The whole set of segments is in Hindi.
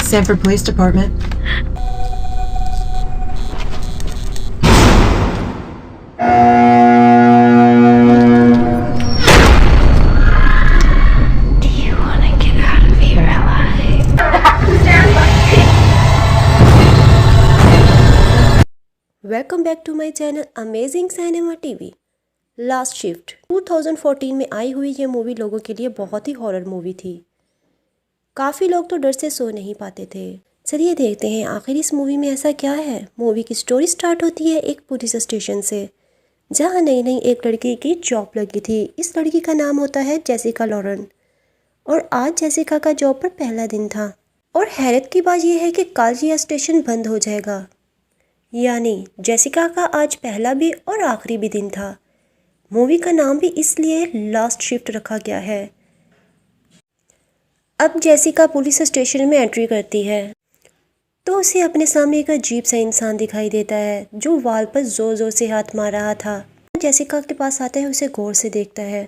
Sanford Police Department. Do you want to get out of here alive? Welcome back to my channel amazing cinema TV. Last shift 2014 में आई हुई ये मूवी लोगों के लिए बहुत ही हॉरर मूवी थी। काफ़ी लोग तो डर से सो नहीं पाते थे। चलिए देखते हैं आखिर इस मूवी में ऐसा क्या है। मूवी की स्टोरी स्टार्ट होती है एक पुलिस स्टेशन से, जहां नई नई एक लड़की की जॉब लगी थी। इस लड़की का नाम होता है जेसिका लॉरेन और आज जेसिका का जॉब पर पहला दिन था। और हैरत की बात यह है कि कल यह स्टेशन बंद हो जाएगा, यानी जेसिका का आज पहला भी और आखिरी भी दिन था। मूवी का नाम भी इसलिए लास्ट शिफ्ट रखा गया है। अब जेसिका पुलिस स्टेशन में एंट्री करती है तो उसे अपने सामने एक अजीब सा इंसान दिखाई देता है जो वाल पर जोर जोर से हाथ मार रहा था। जेसिका के पास आता है, उसे गौर से देखता है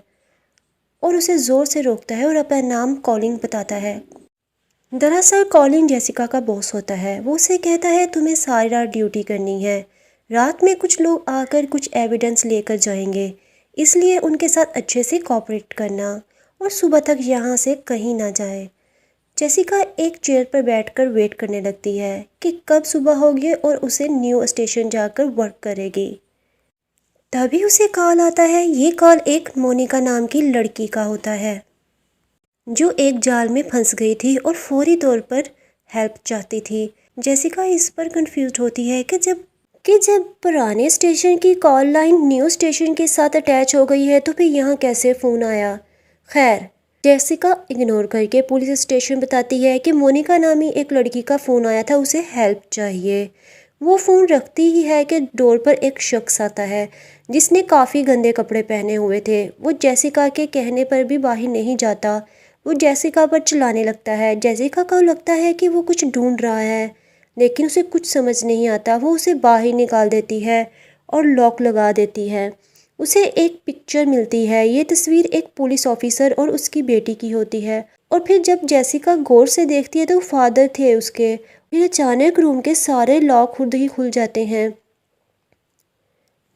और उसे जोर से रोकता है और अपना नाम कॉलिंग बताता है। दरअसल कॉलिंग जेसिका का बॉस होता है। वो उसे कहता है तुम्हें सारी रात ड्यूटी करनी है, रात में कुछ लोग आकर कुछ एविडेंस लेकर जाएंगे, इसलिए उनके साथ अच्छे से कोऑपरेट करना और सुबह तक यहाँ से कहीं ना जाए। जेसिका एक चेयर पर बैठकर वेट करने लगती है कि कब सुबह होगी और उसे न्यू स्टेशन जाकर वर्क करेगी। तभी उसे कॉल आता है। ये कॉल एक मोनिका नाम की लड़की का होता है जो एक जाल में फंस गई थी और फौरी तौर पर हेल्प चाहती थी। जेसिका इस पर कंफ्यूज होती है कि जब पुराने स्टेशन की कॉल लाइन न्यू स्टेशन के साथ अटैच हो गई है तो फिर यहाँ कैसे फ़ोन आया। खैर जेसिका इग्नोर करके पुलिस स्टेशन बताती है कि मोनिका नामी एक लड़की का फ़ोन आया था, उसे हेल्प चाहिए। वो फ़ोन रखती ही है कि डोर पर एक शख्स आता है जिसने काफ़ी गंदे कपड़े पहने हुए थे। वो जेसिका के कहने पर भी बाहर नहीं जाता। वो जेसिका पर चिल्लाने लगता है। जेसिका को लगता है कि वो कुछ ढूंढ रहा है लेकिन उसे कुछ समझ नहीं आता। वो उसे बाहर निकाल देती है और लॉक लगा देती है। उसे एक पिक्चर मिलती है। ये तस्वीर एक पुलिस ऑफिसर और उसकी बेटी की होती है। और फिर जब जेसिका गौर से देखती है तो फादर थे उसके। फिर अचानक रूम के सारे लॉक खुद ही खुल जाते हैं।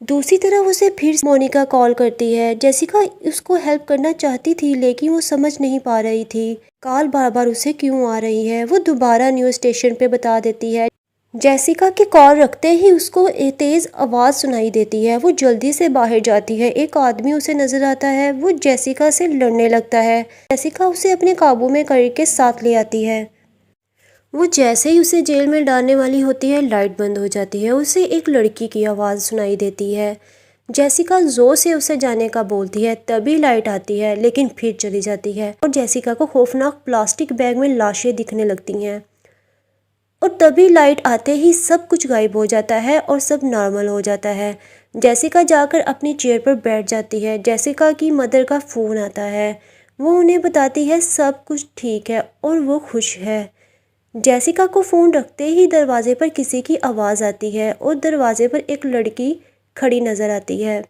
दूसरी तरफ उसे फिर मोनिका कॉल करती है। जेसिका उसको हेल्प करना चाहती थी लेकिन वो समझ नहीं पा रही थी कॉल बार बार उसे क्यों आ रही है। वो दोबारा न्यू स्टेशन पे बता देती है। जेसिका की कॉल रखते ही उसको एक तेज़ आवाज़ सुनाई देती है। वो जल्दी से बाहर जाती है। एक आदमी उसे नज़र आता है। वो जेसिका से लड़ने लगता है। जेसिका उसे अपने काबू में करके साथ ले आती है। वो जैसे ही उसे जेल में डालने वाली होती है लाइट बंद हो जाती है। उसे एक लड़की की आवाज़ सुनाई देती है। जेसिका जोर से उसे जाने का बोलती है, तभी लाइट आती है लेकिन फिर चली जाती है और जेसिका को खौफनाक प्लास्टिक बैग में लाशें दिखने लगती हैं। और तभी लाइट आते ही सब कुछ गायब हो जाता है और सब नॉर्मल हो जाता है। जेसिका जाकर अपनी चेयर पर बैठ जाती है। जेसिका की मदर का फ़ोन आता है। वो उन्हें बताती है सब कुछ ठीक है और वो खुश है। जेसिका को फ़ोन रखते ही दरवाजे पर किसी की आवाज़ आती है और दरवाजे पर एक लड़की खड़ी नज़र आती है।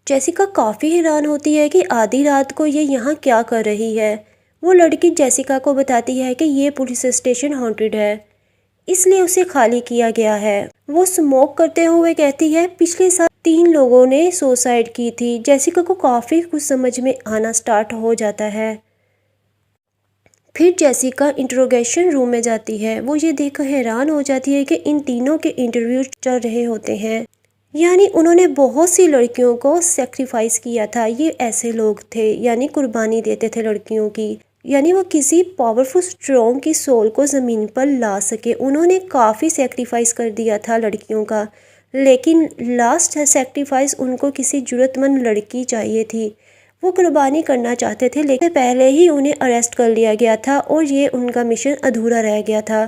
जेसिका काफ़ी हैरान होती है कि आधी रात को ये यहाँ क्या कर रही है। वो लड़की जेसिका को बताती है कि ये पुलिस स्टेशन हॉन्टेड है, इसलिए उसे खाली किया गया है। वो स्मोक करते हुए कहती है पिछले साल 3 लोगों ने सुसाइड की थी। जेसिका को काफ़ी कुछ समझ में आना स्टार्ट हो जाता है। फिर जेसिका इंटरोगेशन रूम में जाती है। वो ये देखकर हैरान हो जाती है कि इन तीनों के इंटरव्यू चल रहे होते हैं, यानी उन्होंने बहुत सी लड़कियों को सेक्रीफाइस किया था। ये ऐसे लोग थे यानी कुर्बानी देते थे लड़कियों की, यानी वो किसी पावरफुल स्ट्रॉन्ग की सोल को ज़मीन पर ला सके। उन्होंने काफ़ी सेक्रीफाइस कर दिया था लड़कियों का, लेकिन लास्ट सेक्रीफाइस उनको किसी ज़रूरतमंद लड़की चाहिए थी। वो कुर्बानी करना चाहते थे लेकिन पहले ही उन्हें अरेस्ट कर लिया गया था और ये उनका मिशन अधूरा रह गया था।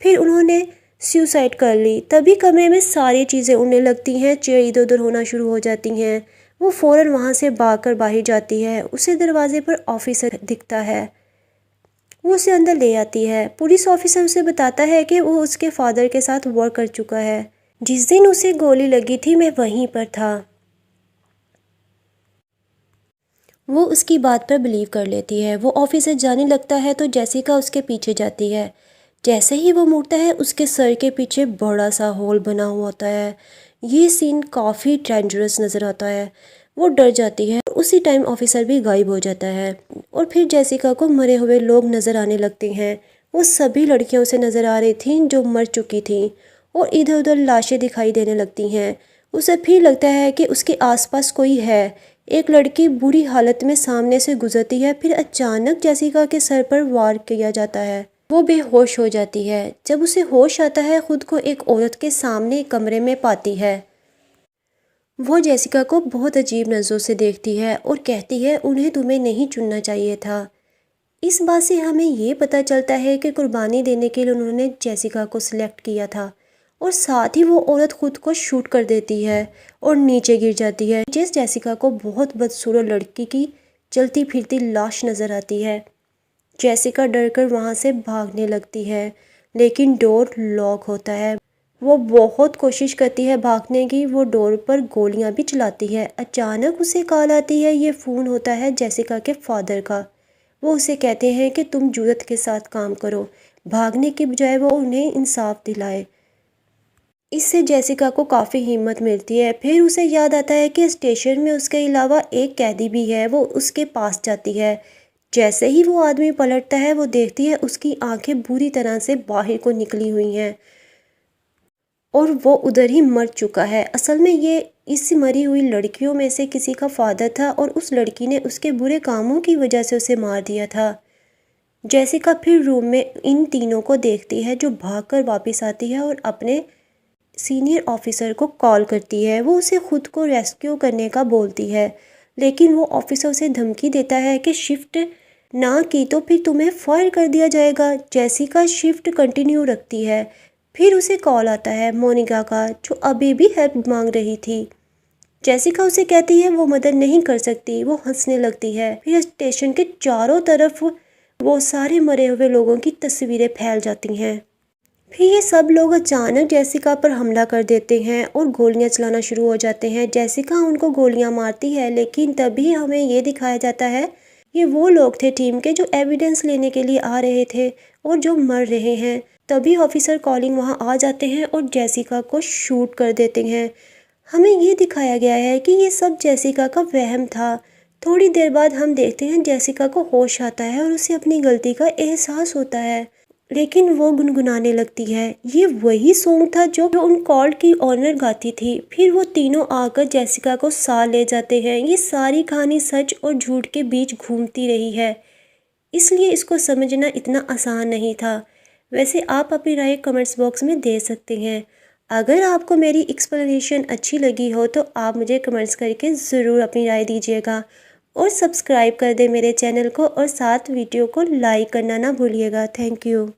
फिर उन्होंने सुसाइड कर ली। तभी कमरे में सारी चीज़ें उड़ने लगती हैं, चेयर इधर उधर होना शुरू हो जाती हैं। वो फ़ौरन वहाँ से भागकर बाहर जाती है। उसे दरवाजे पर ऑफिसर दिखता है। वो उसे अंदर ले आती है। पुलिस ऑफिसर उसे बताता है कि वो उसके फादर के साथ वर्क कर चुका है। जिस दिन उसे गोली लगी थी मैं वहीं पर था। वो उसकी बात पर बिलीव कर लेती है। वो ऑफिस से जाने लगता है तो जेसिका उसके पीछे जाती है। जैसे ही वो मुड़ता है उसके सर के पीछे बड़ा सा होल बना हुआ होता है। ये सीन काफ़ी डेंजरस नज़र आता है। वो डर जाती है। उसी टाइम ऑफिसर भी गायब हो जाता है और फिर जेसिका को मरे हुए लोग नज़र आने लगते हैं। वो सभी लड़कियों से नज़र आ रही थी जो मर चुकी थी और इधर उधर लाशें दिखाई देने लगती हैं। उसे फिर लगता है कि उसके आसपास कोई है। एक लड़की बुरी हालत में सामने से गुजरती है। फिर अचानक जेसिका के सर पर वार किया जाता है। वो बेहोश हो जाती है। जब उसे होश आता है खुद को एक औरत के सामने कमरे में पाती है। वो जेसिका को बहुत अजीब नज़रों से देखती है और कहती है उन्हें तुम्हें नहीं चुनना चाहिए था। इस बात से हमें ये पता चलता है कि कुर्बानी देने के लिए उन्होंने जेसिका को सिलेक्ट किया था और साथ ही वो औरत खुद को शूट कर देती है और नीचे गिर जाती है। जिस जेसिका को बहुत बदसूरत लड़की की चलती फिरती लाश नज़र आती है। जेसिका डरकर वहाँ से भागने लगती है लेकिन डोर लॉक होता है। वो बहुत कोशिश करती है भागने की। वो डोर पर गोलियां भी चलाती है। अचानक उसे कॉल आती है। ये फ़ोन होता है जेसिका के फादर का। वो उसे कहते हैं कि तुम जुर्रत के साथ काम करो। भागने के बजाय वो उन्हें इंसाफ दिलाए। इससे जेसिका को काफ़ी हिम्मत मिलती है। फिर उसे याद आता है कि स्टेशन में उसके अलावा एक कैदी भी है। वो उसके पास जाती है। जैसे ही वो आदमी पलटता है वो देखती है उसकी आंखें बुरी तरह से बाहर को निकली हुई हैं और वो उधर ही मर चुका है। असल में ये इस मरी हुई लड़कियों में से किसी का फादर था और उस लड़की ने उसके बुरे कामों की वजह से उसे मार दिया था। जेसिका फिर रूम में इन तीनों को देखती है जो भागकर वापस आती है और अपने सीनियर ऑफिसर को कॉल करती है। वो उसे खुद को रेस्क्यू करने का बोलती है लेकिन वो ऑफिसर उसे धमकी देता है कि शिफ्ट ना की तो फिर तुम्हें फायर कर दिया जाएगा। जेसिका शिफ्ट कंटिन्यू रखती है। फिर उसे कॉल आता है मोनिका का जो अभी भी हेल्प मांग रही थी। जेसिका उसे कहती है वो मदद नहीं कर सकती। वो हंसने लगती है। फिर स्टेशन के चारों तरफ वो सारे मरे हुए लोगों की तस्वीरें फैल जाती हैं। फिर ये सब लोग अचानक जेसिका पर हमला कर देते हैं और गोलियां चलाना शुरू हो जाते हैं। जेसिका उनको गोलियां मारती है लेकिन तभी हमें ये दिखाया जाता है ये वो लोग थे टीम के जो एविडेंस लेने के लिए आ रहे थे और जो मर रहे हैं। तभी ऑफिसर कॉलिंग वहाँ आ जाते हैं और जेसिका को शूट कर देते हैं। हमें ये दिखाया गया है कि ये सब जेसिका का वहम था। थोड़ी देर बाद हम देखते हैं जेसिका को होश आता है और उसे अपनी गलती का एहसास होता है लेकिन वो गुनगुनाने लगती है। ये वही सॉन्ग था जो उन कॉल की ऑनर गाती थी। फिर वो तीनों आकर जेसिका को साथ ले जाते हैं। ये सारी कहानी सच और झूठ के बीच घूमती रही है इसलिए इसको समझना इतना आसान नहीं था। वैसे आप अपनी राय कमेंट्स बॉक्स में दे सकते हैं। अगर आपको मेरी एक्सप्लेनेशन अच्छी लगी हो तो आप मुझे कमेंट्स करके ज़रूर अपनी राय दीजिएगा और सब्सक्राइब कर दें मेरे चैनल को और साथ वीडियो को लाइक करना ना भूलिएगा। Thank you.